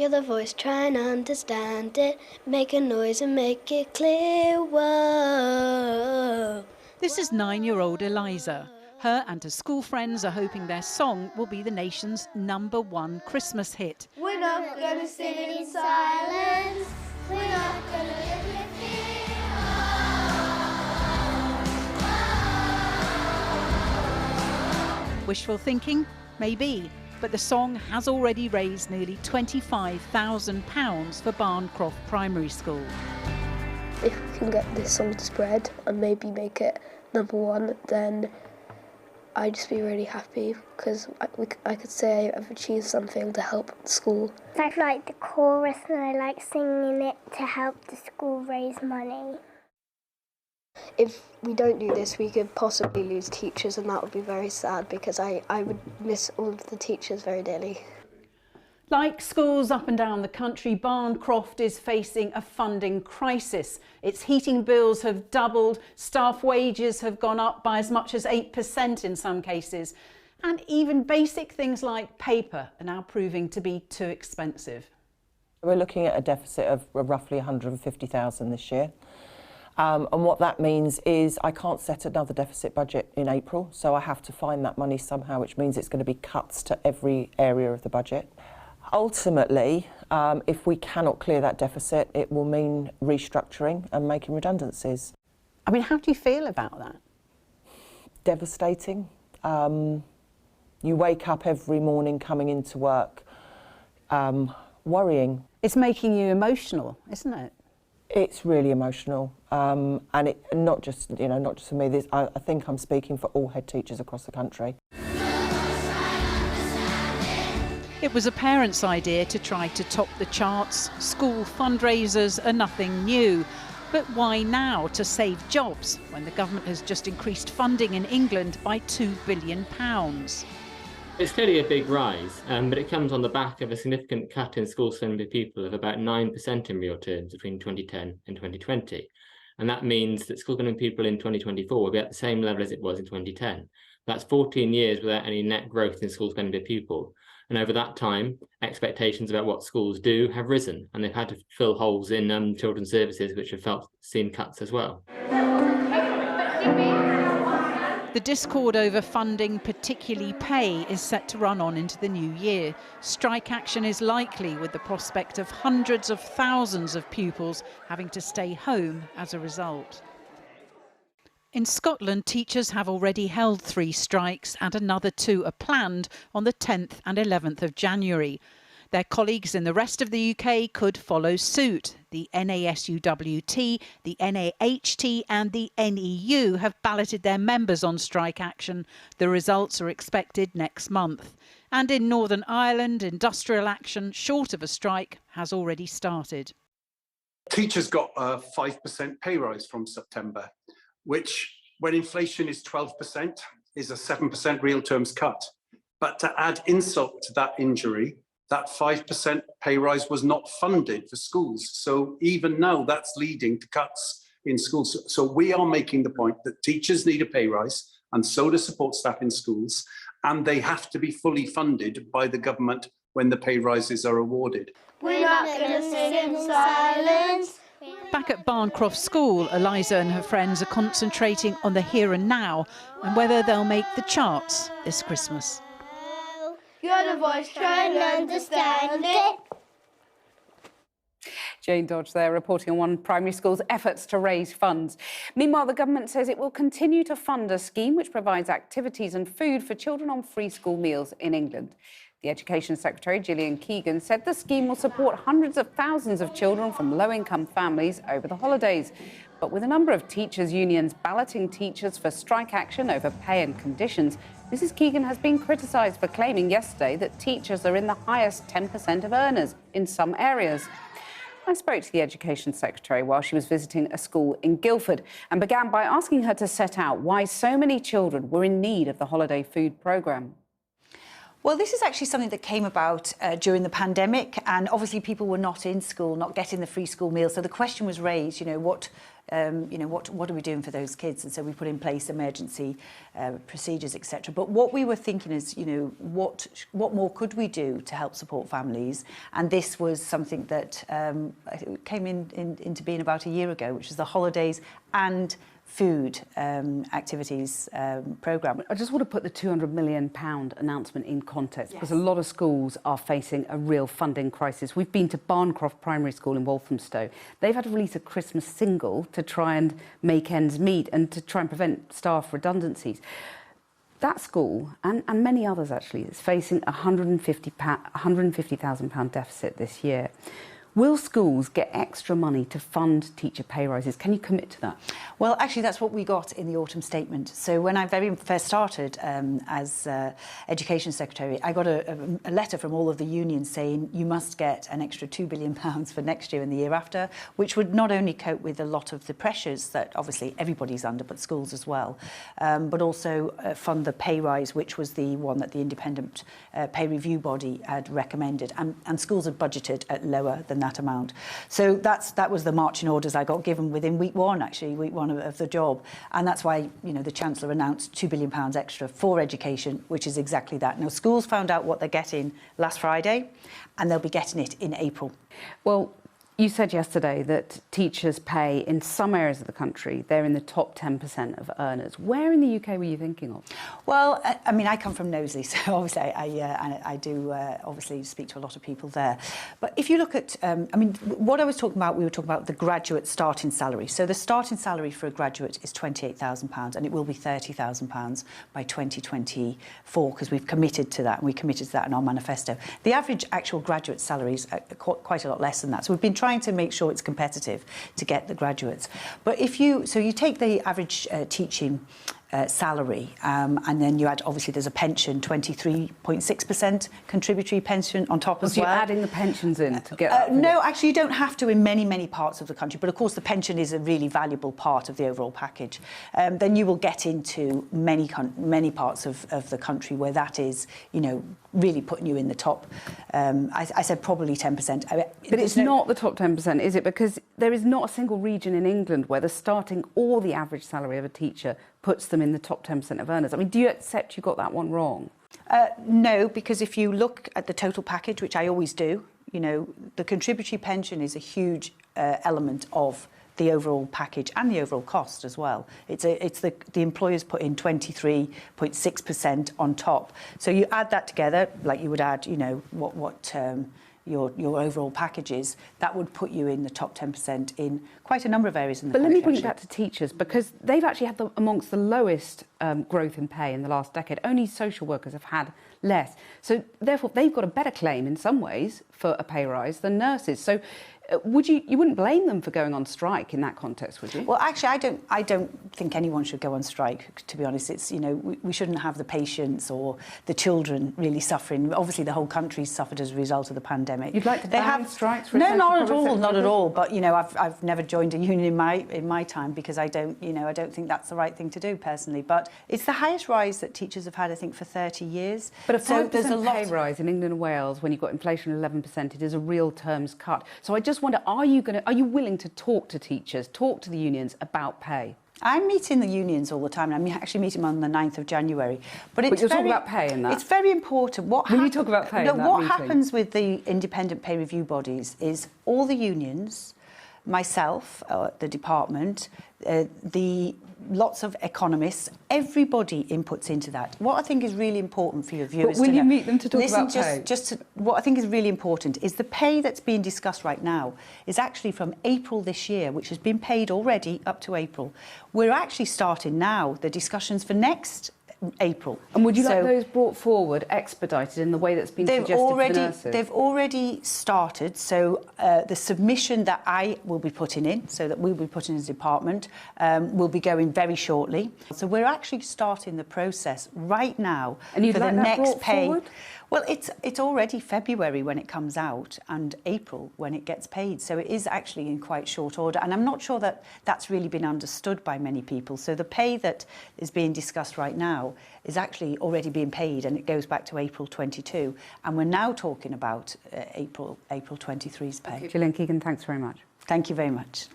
You're the voice, try and understand it. Make a noise and make it clear. Whoa. This is 9-year-old Eliza. Her and her school friends are hoping their song will be the nation's #1 Christmas hit. We're not gonna sit in silence. We're not gonna live with fear. Wishful thinking? Maybe. But the song has already raised nearly £25,000 for Barn Croft Primary School. If we can get this song to spread and maybe make it #1, then I'd just be really happy because I could say I've achieved something to help the school. I like the chorus and I like singing it to help the school raise money. If we don't do this, we could possibly lose teachers, and that would be very sad because I would miss all of the teachers very dearly. Like schools up and down the country, Barn Croft is facing a funding crisis. Its heating bills have doubled, staff wages have gone up by as much as 8% in some cases, and even basic things like paper are now proving to be too expensive. We're looking at a deficit of roughly 150,000 this year. And what that means is I can't set another deficit budget in April, so I have to find that money somehow, which means it's going to be cuts to every area of the budget. Ultimately, if we cannot clear that deficit, it will mean restructuring and making redundancies. I mean, how do you feel about that? Devastating. You wake up every morning coming into work worrying. It's making you emotional, isn't it? It's really emotional, and it not just for me. I think I'm speaking for all head teachers across the country. It was a parent's idea to try to top the charts. School fundraisers are nothing new. But why now to save jobs when the government has just increased funding in England by £2 billion? It's clearly a big rise, but it comes on the back of a significant cut in school spending per pupil of about 9% in real terms between 2010 and 2020. And that means that school spending per pupil in 2024 will be at the same level as it was in 2010. That's 14 years without any net growth in school spending per pupil. And over that time, expectations about what schools do have risen, and they've had to fill holes in children's services, which have seen cuts as well. The discord over funding, particularly pay, is set to run on into the new year. Strike action is likely, with the prospect of hundreds of thousands of pupils having to stay home as a result. In Scotland, teachers have already held 3 strikes and another 2 are planned on the 10th and 11th of January. Their colleagues in the rest of the UK could follow suit. The NASUWT, the NAHT and the NEU have balloted their members on strike action. The results are expected next month. And in Northern Ireland, industrial action, short of a strike, has already started. Teachers got a 5% pay rise from September, which, when inflation is 12%, is a 7% real terms cut. But to add insult to that injury, that 5% pay rise was not funded for schools. So even now, that's leading to cuts in schools. So we are making the point that teachers need a pay rise, and so do support staff in schools, and they have to be fully funded by the government when the pay rises are awarded. We're not going to sit in silence. Back at Barn Croft School, Eliza and her friends are concentrating on the here and now and whether they'll make the charts this Christmas. You're the voice, try and understand it. Jane Dodge there reporting on one primary school's efforts to raise funds. Meanwhile, the government says it will continue to fund a scheme which provides activities and food for children on free school meals in England. The Education Secretary, Gillian Keegan, said the scheme will support hundreds of thousands of children from low-income families over the holidays. But with a number of teachers' unions balloting teachers for strike action over pay and conditions, Mrs Keegan has been criticised for claiming yesterday that teachers are in the highest 10% of earners in some areas. I spoke to the Education Secretary while she was visiting a school in Guildford and began by asking her to set out why so many children were in need of the holiday food programme. Well, this is actually something that came about during the pandemic, and obviously people were not in school, not getting the free school meals. So the question was raised, what are we doing for those kids? And so we put in place emergency procedures, etc. But what we were thinking is, what more could we do to help support families? And this was something that came into being about a year ago, which was the holidays and food activities programme. I just want to put the £200 million announcement in context, because a lot of schools are facing a real funding crisis. We've been to Barn Croft Primary School in Walthamstow. They've had to release a Christmas single to try and make ends meet and to try and prevent staff redundancies. That school, and many others actually, is facing a £150,000 deficit this year. Will schools get extra money to fund teacher pay rises? Can you commit to that? Well, actually, that's what we got in the autumn statement. So when I very first started as Education Secretary, I got a letter from all of the unions saying you must get an extra £2 billion for next year and the year after, which would not only cope with a lot of the pressures that obviously everybody's under, but schools as well, but also fund the pay rise, which was the one that the independent pay review body had recommended. And schools had budgeted at lower than that amount. So that was the marching orders I got given within week one of the job, and that's why the Chancellor announced £2 billion extra for education, which is exactly that. Now schools found out what they're getting last Friday, and they'll be getting it in April. Well, you said yesterday that teachers' pay in some areas of the country, they're in the top 10% of earners. Where in the UK were you thinking of? Well, I mean, I come from Knowsley, so obviously I do obviously speak to a lot of people there. But if you look at, what I was talking about, we were talking about the graduate starting salary. So the starting salary for a graduate is £28,000, and it will be £30,000 by 2024, because we've committed to that, and we committed to that in our manifesto. The average actual graduate salary is quite a lot less than that. So we've been trying to make sure it's competitive to get the graduates. But you take the average teaching salary, and then you add, obviously there's a pension, 23.6% contributory pension on top as well. So you're adding the pensions in to get that? No, actually you don't have to in many parts of the country, but of course the pension is a really valuable part of the overall package. Then you will get into many parts of the country where that is, really putting you in the top. I said probably 10%. But it's not the top 10%, is it? Because there is not a single region in England where the starting or the average salary of a teacher puts them in the top 10% of earners. I mean, do you accept you got that one wrong? No, because if you look at the total package, which I always do, the contributory pension is a huge element of the overall package and the overall cost as well. It's the employers put in 23.6% on top. So you add that together, like you would add, what your overall package is, that would put you in the top 10% in quite a number of areas in the country. But let me bring it back to teachers, because they've actually had amongst the lowest growth in pay in the last decade. Only social workers have had less. So therefore, they've got a better claim in some ways for a pay rise than nurses. So you wouldn't blame them for going on strike in that context, would you? Well, actually, I don't think anyone should go on strike, to be honest. It's, we shouldn't have the patients or the children really suffering. Obviously, the whole country's suffered as a result of the pandemic. You'd like to ban strikes? For No, not at all, not at all. But, I've never joined a union in my time, because I don't think that's the right thing to do, personally. But it's the highest rise that teachers have had, I think, for 30 years. But a 5% pay rise in England and Wales, when you've got inflation 11%, it is a real terms cut. So I just wonder, are you willing to talk to teachers, talk to the unions about pay? I'm meeting the unions all the time. I'm actually meeting them on the 9th of January. But you're talking about pay in that? It's very important. Will you talk about pay in that what meeting? happens with the independent pay review bodies is all the unions, myself, the department, lots of economists, everybody inputs into that. What I think is really important for your viewers But will you meet them to talk about pay? What I think is really important is the pay that's being discussed right now is actually from April this year, which has been paid already up to April. We're actually starting now the discussions for next April. And would you like those brought forward, expedited in the way that's been suggested for the nurses? They've already started. So the submission that I will be putting in, so that we'll be putting in as a department, will be going very shortly. So we're actually starting the process right now and you'd for like the that next brought pay. Forward? Well, it's already February when it comes out and April when it gets paid. So it is actually in quite short order. And I'm not sure that that's really been understood by many people. So the pay that is being discussed right now is actually already being paid, and it goes back to April 22. And we're now talking about April 23's pay. Okay. Gillian Keegan, thanks very much. Thank you very much.